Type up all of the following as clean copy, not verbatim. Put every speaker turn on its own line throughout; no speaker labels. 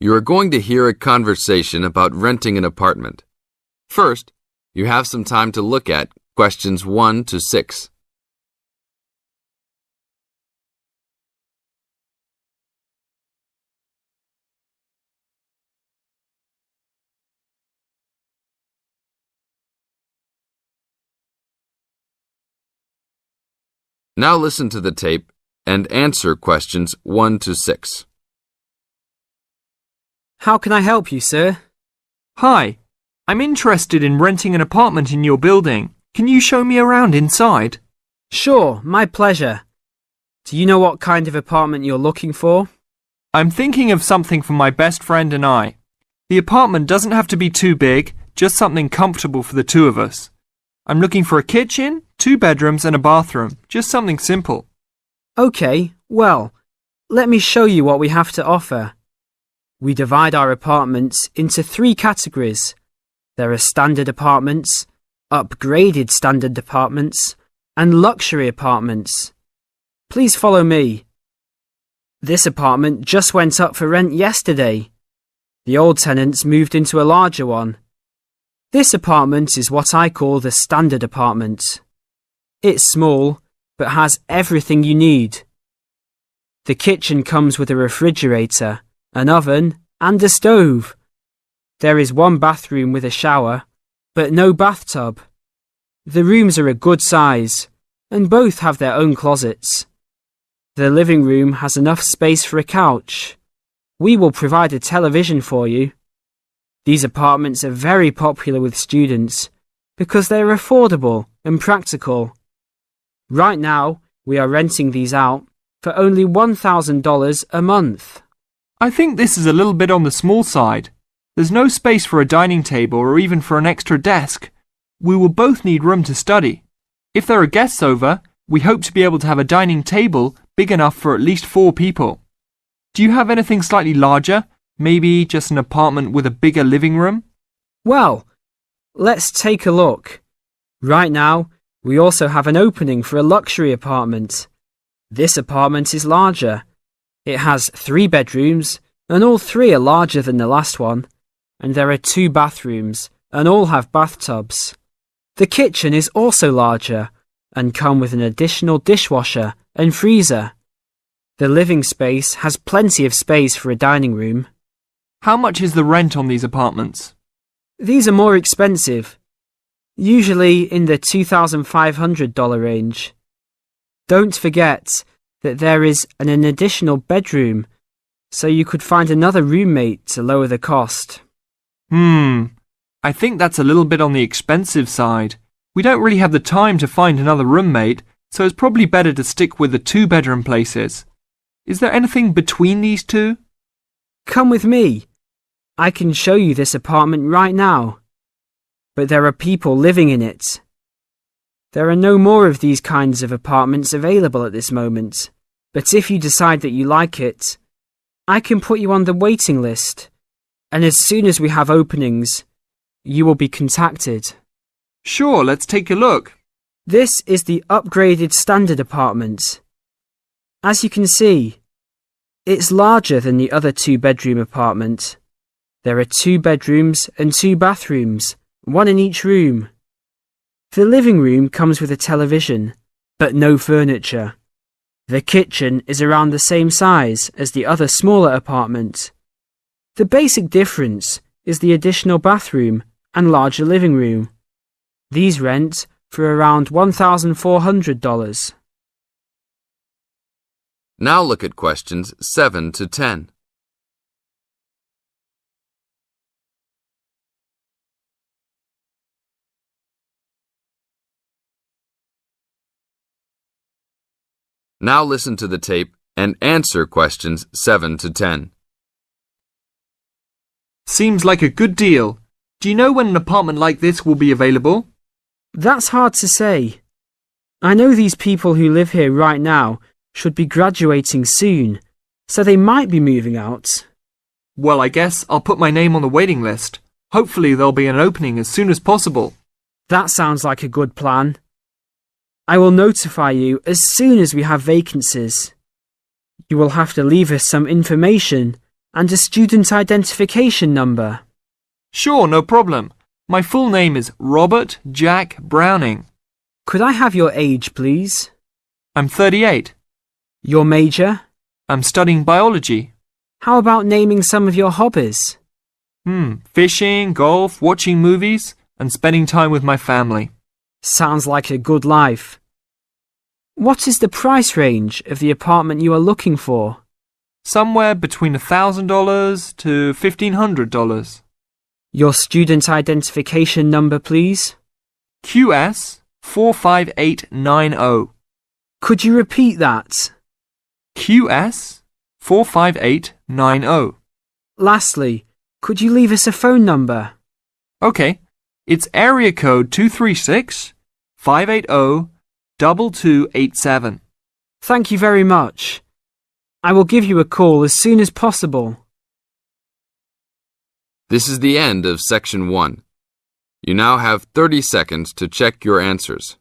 You are going to hear a conversation about renting an apartment. First, you have some time to look at questions 1 to 6. Now listen to the tape and answer questions 1 to 6.
How can I help you, sir?
Hi, I'm interested in renting an apartment in your building. Can you show me around inside?
Sure, my pleasure. Do you know what kind of apartment you're looking for?
I'm thinking of something for my best friend and I. The apartment doesn't have to be too big, just something comfortable for the two of us. I'm looking for a kitchen, 2 bedrooms and a bathroom, just something simple.
Okay, well, let me show you what we have to offer. We divide our apartments into 3 categories. There are standard apartments, upgraded standard apartments, and luxury apartments. Please follow me. This apartment just went up for rent yesterday. The old tenants moved into a larger one. This apartment is what I call the standard apartment. It's small, but has everything you need. The kitchen comes with a refrigerator, an oven, and a stove. There is 1 bathroom with a shower, but no bathtub. The rooms are a good size, and both have their own closets. The living room has enough space for a couch. We will provide a television for you. These apartments are very popular with students because they are affordable and practical. Right now, we are renting these out for only $1,000 a month.
I think this is a little bit on the small side. There's no space for a dining table or even for an extra desk. We will both need room to study. If there are guests over, we hope to be able to have a dining table big enough for at least 4 people. Do you have anything slightly larger? Maybe just an apartment with a bigger living room?
Well, let's take a look. Right now, we also have an opening for a luxury apartment. This apartment is larger. It has 3 bedrooms, and all 3 are larger than the last one. And there are 2 bathrooms, and all have bathtubs. The kitchen is also larger, and come with an additional dishwasher and freezer. The living space has plenty of space for a dining room.
How much is the rent on these apartments?
These are more expensive, usually in the $2,500 range. Don't forget that there is an additional bedroom, so you could find another roommate to lower the cost.
I think that's a little bit on the expensive side. We don't really have the time to find another roommate, so it's probably better to stick with the 2-bedroom places. Is there anything between these 2?
Come with me. I can show you this apartment right now. But there are people living in it. There are no more of these kinds of apartments available at this moment. But if you decide that you like it, I can put you on the waiting list. And as soon as we have openings, you will be contacted.
Sure, let's take a look.
This is the upgraded standard apartment. As you can see, it's larger than the other 2-bedroom apartment. There are 2 bedrooms and 2 bathrooms, 1 in each room. The living room comes with a television, but no furniture. The kitchen is around the same size as the other smaller apartment. The basic difference is the additional bathroom and larger living room. These rent for around $1,400.
Now look at questions 7 to 10. Now listen to the tape and answer questions 7 to 10.
Seems like a good deal. Do you know when an apartment like this will be available?
That's hard to say. I know these people who live here right now should be graduating soon, so they might be moving out.
Well, I guess I'll put my name on the waiting list. Hopefully there'll be an opening as soon as possible.
That sounds like a good plan. I will notify you as soon as we have vacancies. You will have to leave us some information And a student identification number.
Sure, no problem. My full name is Robert Jack Browning.
Could I have your age, please?
I'm 38.
Your major?
I'm studying biology.
How about naming some of your hobbies?
Fishing, golf, watching movies, and spending time with my family.
Sounds like a good life. What is the price range of the apartment you are looking for?
Somewhere between $1,000 to $1,500.
Your student identification number, please?
QS 45890.
Could you repeat that?
QS 45890.
Lastly, could you leave us a phone number?
Okay, it's area code 236-580-2287.
Thank you very much. I will give you a call as soon as possible.
This is the end of Section 1. You now have 30 seconds to check your answers.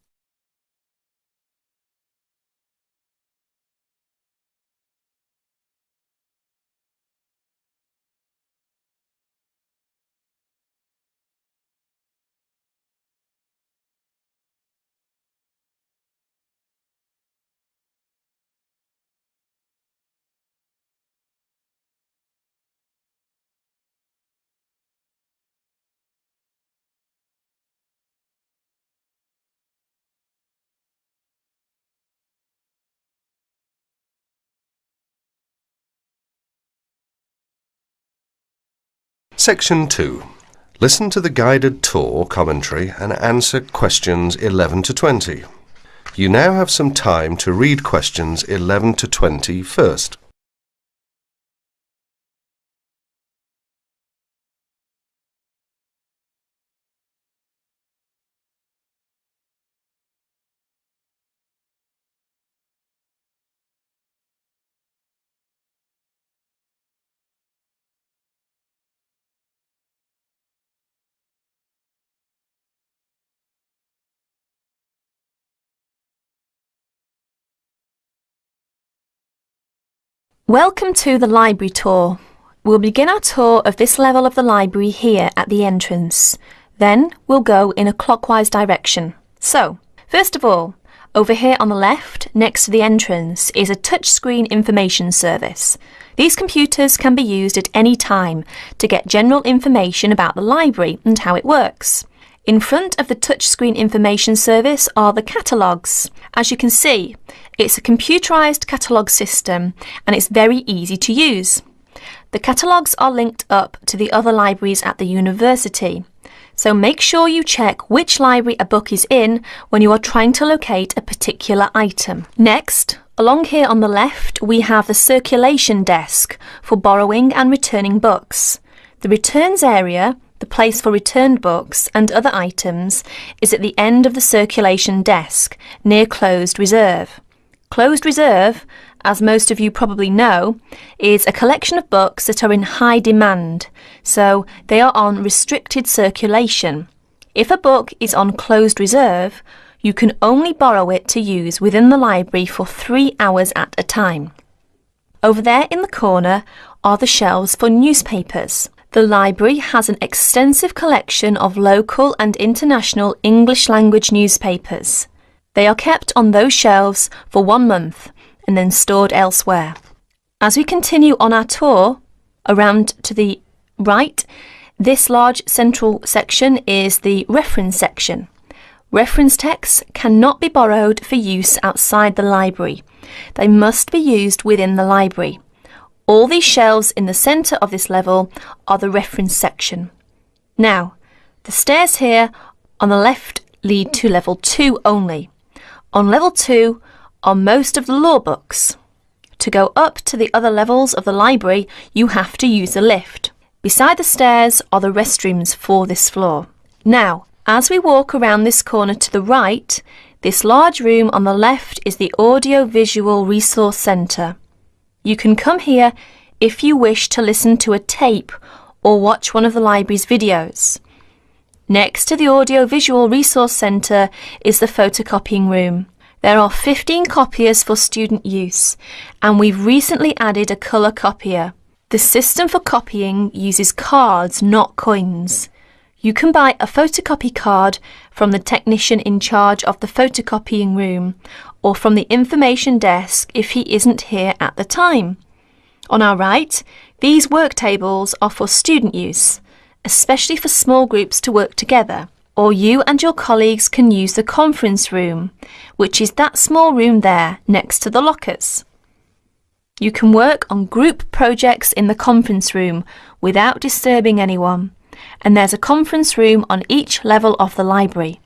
Section 2. Listen to the guided tour commentary and answer questions 11 to 20. You now have some time to read questions 11 to 20 first.
Welcome to the library tour. We'll begin our tour of this level of the library here at the entrance. Then we'll go in a clockwise direction. So, first of all, over here on the left, next to the entrance, is a touchscreen information service. These computers can be used at any time to get general information about the library and how it works. In front of the touchscreen information service are the catalogues. As you can see, it's a computerised catalogue system and it's very easy to use. The catalogues are linked up to the other libraries at the university. So make sure you check which library a book is in when you are trying to locate a particular item. Next, along here on the left, we have the circulation desk for borrowing and returning books. The returns area, the place for returned books and other items, is at the end of the circulation desk, near closed reserve. Closed reserve, as most of you probably know, is a collection of books that are in high demand, so they are on restricted circulation. If a book is on closed reserve, you can only borrow it to use within the library for 3 hours at a time. Over there in the corner are the shelves for newspapers. The library has an extensive collection of local and international English language newspapers. They are kept on those shelves for 1 month and then stored elsewhere. As we continue on our tour, around to the right, this large central section is the reference section. Reference texts cannot be borrowed for use outside the library. They must be used within the library. All these shelves in the centre of this level are the reference section. Now, the stairs here on the left lead to level 2 only. On level 2 are most of the law books. To go up to the other levels of the library, you have to use a lift. Beside the stairs are the restrooms for this floor. Now, as we walk around this corner to the right, this large room on the left is the Audio-Visual Resource Centre. You can come here if you wish to listen to a tape or watch one of the library's videos. Next to the Audio-Visual Resource Centre is the photocopying room. There are 15 copiers for student use, and we've recently added a colour copier. The system for copying uses cards, not coins. You can buy a photocopy card from the technician in charge of the photocopying room or from the information desk if he isn't here at the time. On our right, these work tables are for student use, especially for small groups to work together, or you and your colleagues can use the conference room, which is that small room there next to the lockers. You can work on group projects in the conference room without disturbing anyone, and there's a conference room on each level of the library.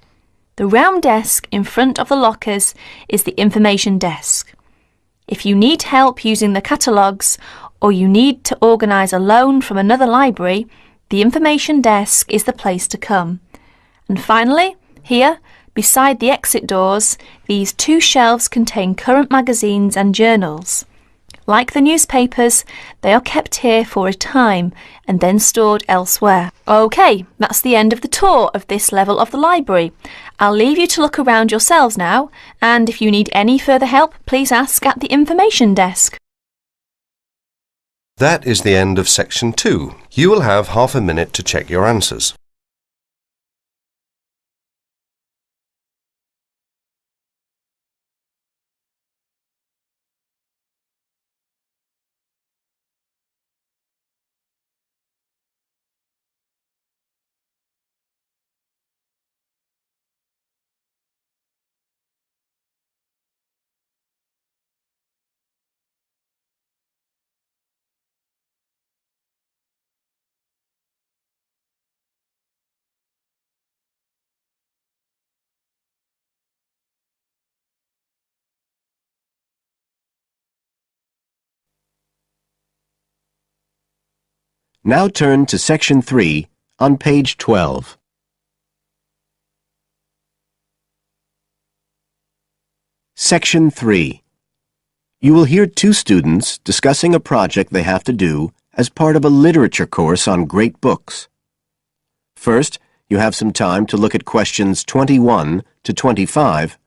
The round desk in front of the lockers is the information desk. If you need help using the catalogues or you need to organise a loan from another library, the information desk is the place to come. And finally, here, beside the exit doors, these two shelves contain current magazines and journals. Like the newspapers, they are kept here for a time and then stored elsewhere. OK, that's the end of the tour of this level of the library. I'll leave you to look around yourselves now, and if you need any further help, please ask at the information desk.
That is the end of section 2. You will have half a minute to check your answers.
Now turn to Section 3 on page 12. Section 3. You will hear two students discussing a project they have to do as part of a literature course on great books. First, you have some time to look at questions 21 to 25.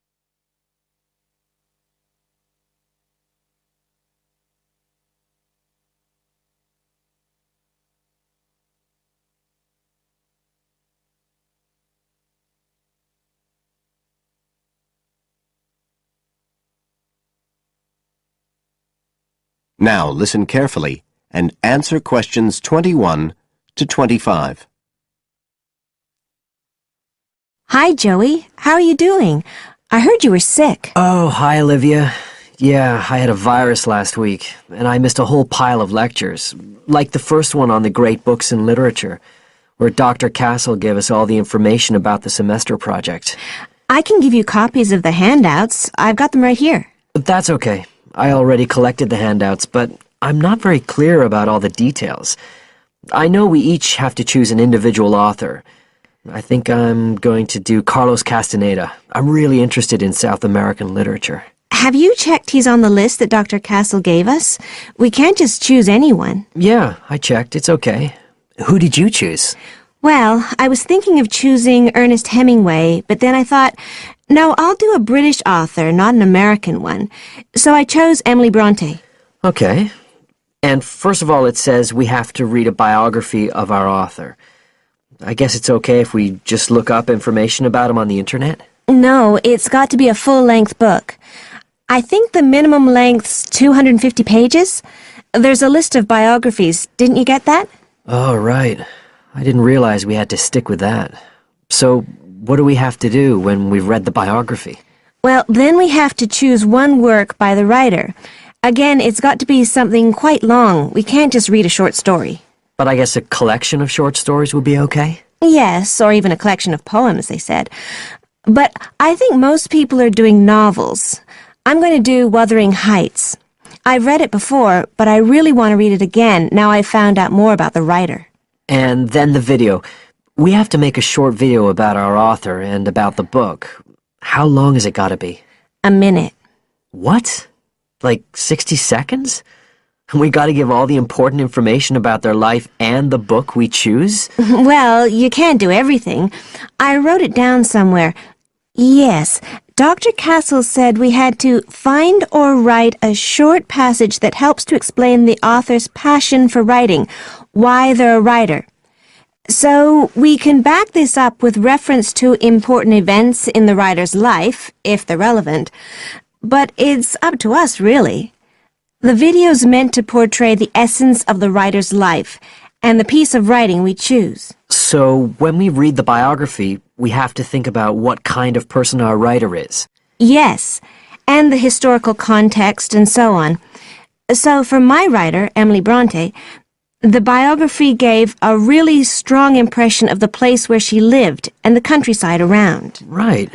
Now listen carefully and answer questions 21 to 25.
Hi, Joey. How are you doing? I heard you were sick.
Oh, hi, Olivia. Yeah, I had a virus last week, and I missed a whole pile of lectures, like the first one on the great books in literature, where Dr. Castle gave us all the information about the semester project.
I can give you copies of the handouts. I've got them right here.
That's okay. I already collected the handouts, but I'm not very clear about all the details. I know we each have to choose an individual author. I think I'm going to do Carlos Castaneda. I'm really interested in South American literature.
Have you checked he's on the list that Dr. Castle gave us? We can't just choose anyone.
Yeah, I checked. It's okay. Who did you choose?
Well, I was thinking of choosing Ernest Hemingway, but then I thought, no, I'll do a British author, not an American one. So I chose Emily Bronte.
Okay. And first of all, it says we have to read a biography of our author. I guess it's okay if we just look up information about him on the internet?
No, it's got to be a full-length book. I think the minimum length's 250 pages. There's a list of biographies. Didn't you get that?
Oh, right. I didn't realize we had to stick with that. So, what do we have to do when we've read the biography?
Well, then we have to choose one work by the writer. Again, it's got to be something quite long. We can't just read a short story.
But I guess a collection of short stories would be okay?
Yes, or even a collection of poems, they said. But I think most people are doing novels. I'm going to do Wuthering Heights. I've read it before, but I really want to read it again now I've found out more about the writer.
And then the video. We have to make a short video about our author and about the book. How long has it got to be?
A minute.
What? Like 60 seconds? We got to give all the important information about their life and the book we choose?
Well, you can't do everything. I wrote it down somewhere. Yes, Dr. Castle said we had to find or write a short passage that helps to explain the author's passion for writing, why they're a writer. So we can back this up with reference to important events in the writer's life, if they're relevant. But it's up to us, really. The video's meant to portray the essence of the writer's life and the piece of writing we choose.
So when we read the biography, we have to think about what kind of person our writer is.
Yes, and the historical context and so on. So for my writer, Emily Bronte, the biography gave a really strong impression of the place where she lived and the countryside around.
Right.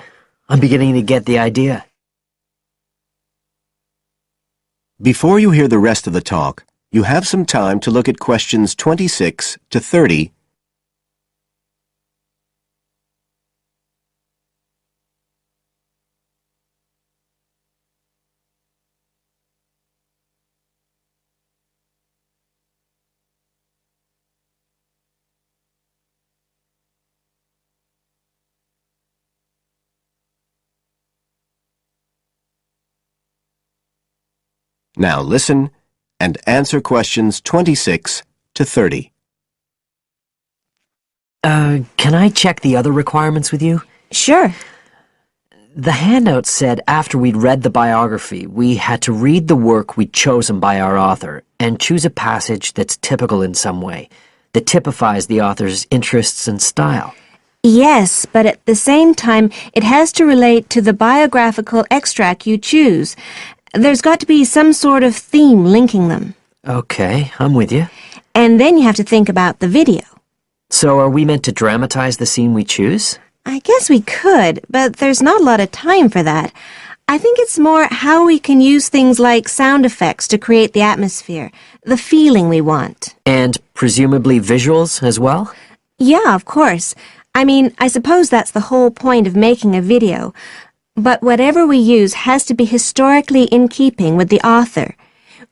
I'm beginning to get the idea.
Before you hear the rest of the talk, you have some time to look at questions 26 to 30. Now listen and answer questions 26 to 30.
Can I check the other requirements with you?
Sure.
The handout said after we'd read the biography, we had to read the work we'd chosen by our author and choose a passage that's typical in some way, that typifies the author's interests and style.
Yes, but at the same time, it has to relate to the biographical extract you choose. There's got to be some sort of theme linking them.
Okay, I'm with you.
And then you have to think about the video.
So are we meant to dramatize the scene we choose?
I guess we could, but there's not a lot of time for that. I think it's more how we can use things like sound effects to create the atmosphere, the feeling we want.
And presumably visuals as well?
Yeah, of course. I mean, I suppose that's the whole point of making a video. But whatever we use has to be historically in keeping with the author.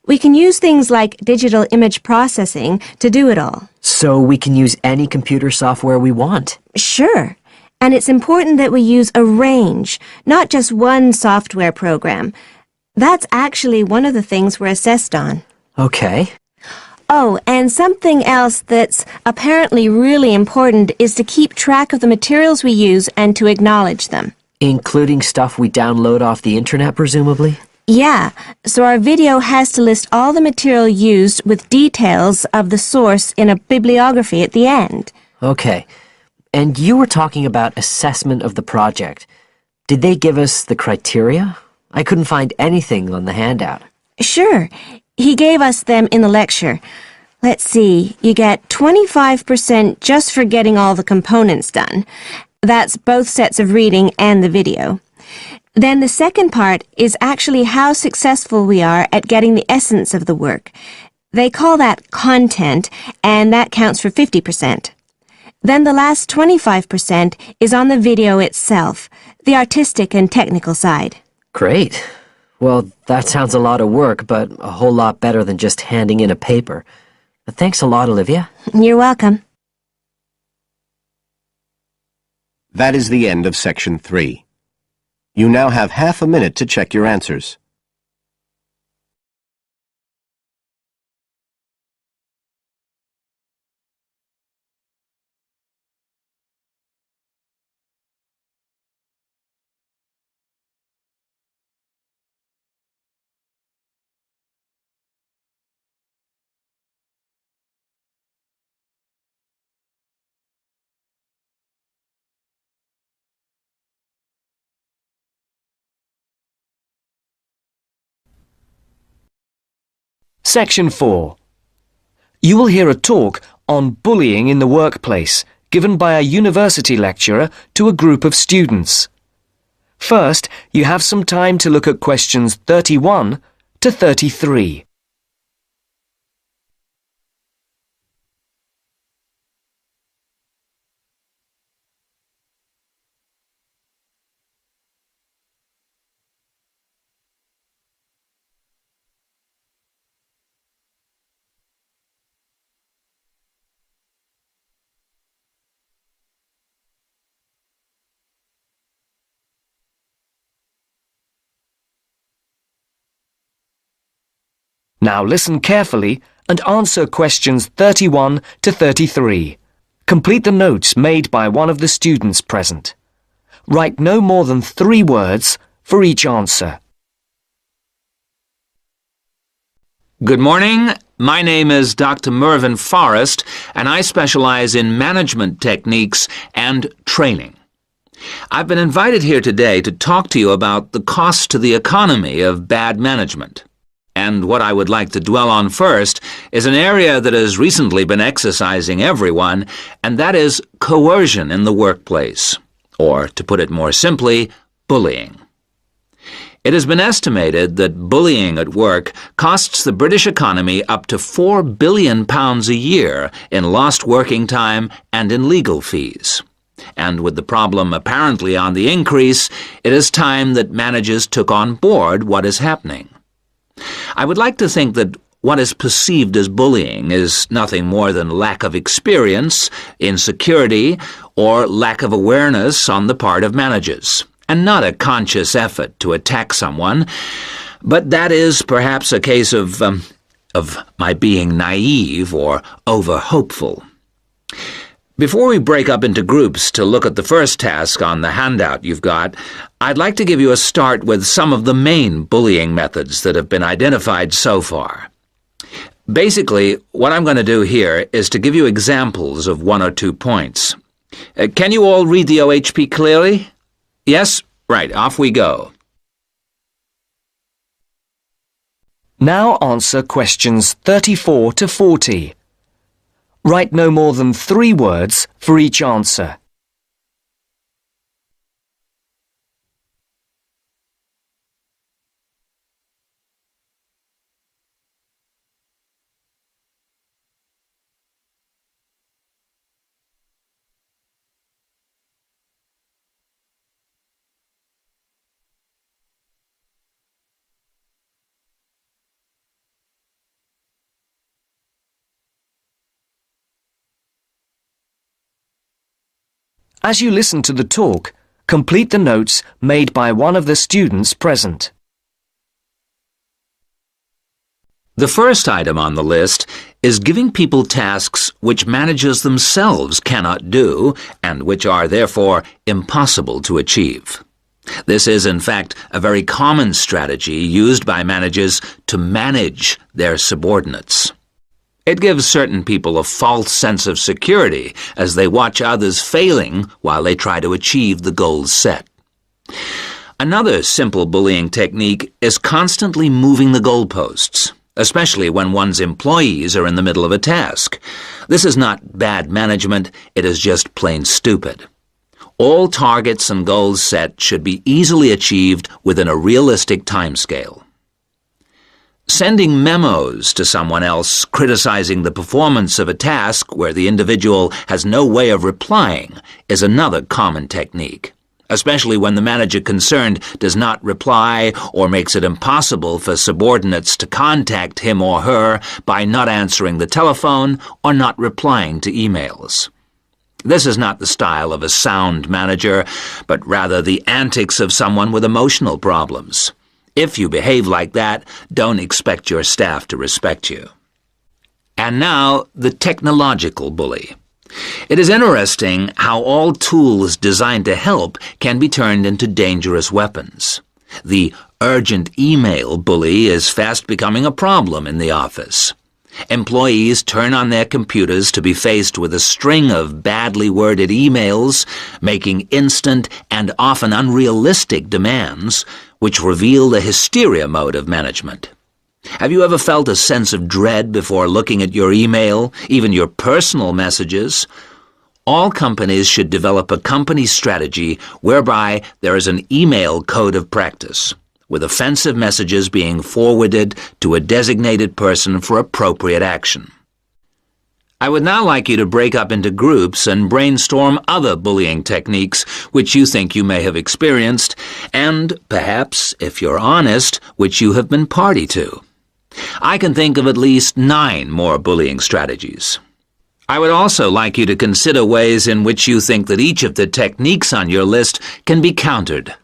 We can use things like digital image processing to do it all.
So we can use any computer software we want?
Sure. And it's important that we use a range, not just one software program. That's actually one of the things we're assessed on.
Okay.
Oh, and something else that's apparently really important is to keep track of the materials we use and to acknowledge them.
Including stuff we download off the internet, presumably?
Yeah, so our video has to list all the material used with details of the source in a bibliography at the end.
Okay. And you were talking about assessment of the project. Did they give us the criteria? I couldn't find anything on the handout.
Sure. He gave us them in the lecture. Let's see, you get 25% just for getting all the components done. That's both sets of reading and the video. Then the second part is actually how successful we are at getting the essence of the work. They call that content, and that counts for 50%. Then the last 25% is on the video itself, the artistic and technical side.
Great. Well, that sounds a lot of work, but a whole lot better than just handing in a paper. Thanks a lot, Olivia.
You're welcome.
That is the end of section 3. You now have half a minute to check your answers.
Section 4. You will hear a talk on bullying in the workplace given by a university lecturer to a group of students. First, you have some time to look at questions 31 to 33. Now listen carefully and answer questions 31 to 33. Complete the notes made by one of the students present. Write no more than 3 words for each answer.
Good morning. My name is Dr. Mervyn Forrest, and I specialize in management techniques and training. I've been invited here today to talk to you about the cost to the economy of bad management. And what I would like to dwell on first is an area that has recently been exercising everyone, and that is coercion in the workplace, or, to put it more simply, bullying. It has been estimated that bullying at work costs the British economy up to £4 billion a year in lost working time and in legal fees. And with the problem apparently on the increase, it is time that managers took on board what is happening. I would like to think that what is perceived as bullying is nothing more than lack of experience, insecurity, or lack of awareness on the part of managers, and not a conscious effort to attack someone, but that is perhaps a case of my being naive or over-hopeful. Before we break up into groups to look at the first task on the handout you've got, I'd like to give you a start with some of the main bullying methods that have been identified so far. Basically, what I'm going to do here is to give you examples of 1 or 2 points. Can you all read the OHP clearly? Yes? Right, off we go.
Now answer questions 34 to 40. Write no more than 3 words for each answer. As you listen to the talk, complete the notes made by one of the students present.
The first item on the list is giving people tasks which managers themselves cannot do and which are therefore impossible to achieve. This is, in fact, a very common strategy used by managers to manage their subordinates. It gives certain people a false sense of security as they watch others failing while they try to achieve the goals set. Another simple bullying technique is constantly moving the goalposts, especially when one's employees are in the middle of a task. This is not bad management, it is just plain stupid. All targets and goals set should be easily achieved within a realistic timescale. Sending memos to someone else criticizing the performance of a task where the individual has no way of replying is another common technique, especially when the manager concerned does not reply or makes it impossible for subordinates to contact him or her by not answering the telephone or not replying to emails. This is not the style of a sound manager, but rather the antics of someone with emotional problems. If you behave like that, don't expect your staff to respect you. And now, the technological bully. It is interesting how all tools designed to help can be turned into dangerous weapons. The urgent email bully is fast becoming a problem in the office. Employees turn on their computers to be faced with a string of badly worded emails, making instant and often unrealistic demands, which reveal the hysteria mode of management. Have you ever felt a sense of dread before looking at your email, even your personal messages? All companies should develop a company strategy whereby there is an email code of practice, with offensive messages being forwarded to a designated person for appropriate action. I would now like you to break up into groups and brainstorm other bullying techniques which you think you may have experienced, and perhaps, if you're honest, which you have been party to. I can think of at least 9 more bullying strategies. I would also like you to consider ways in which you think that each of the techniques on your list can be countered.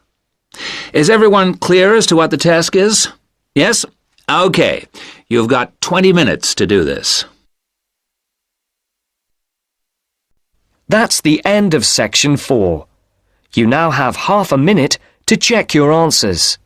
Is everyone clear as to what the task is? Yes? Okay, you've got 20 minutes to do this.
That's the end of section 4. You now have half a minute to check your answers.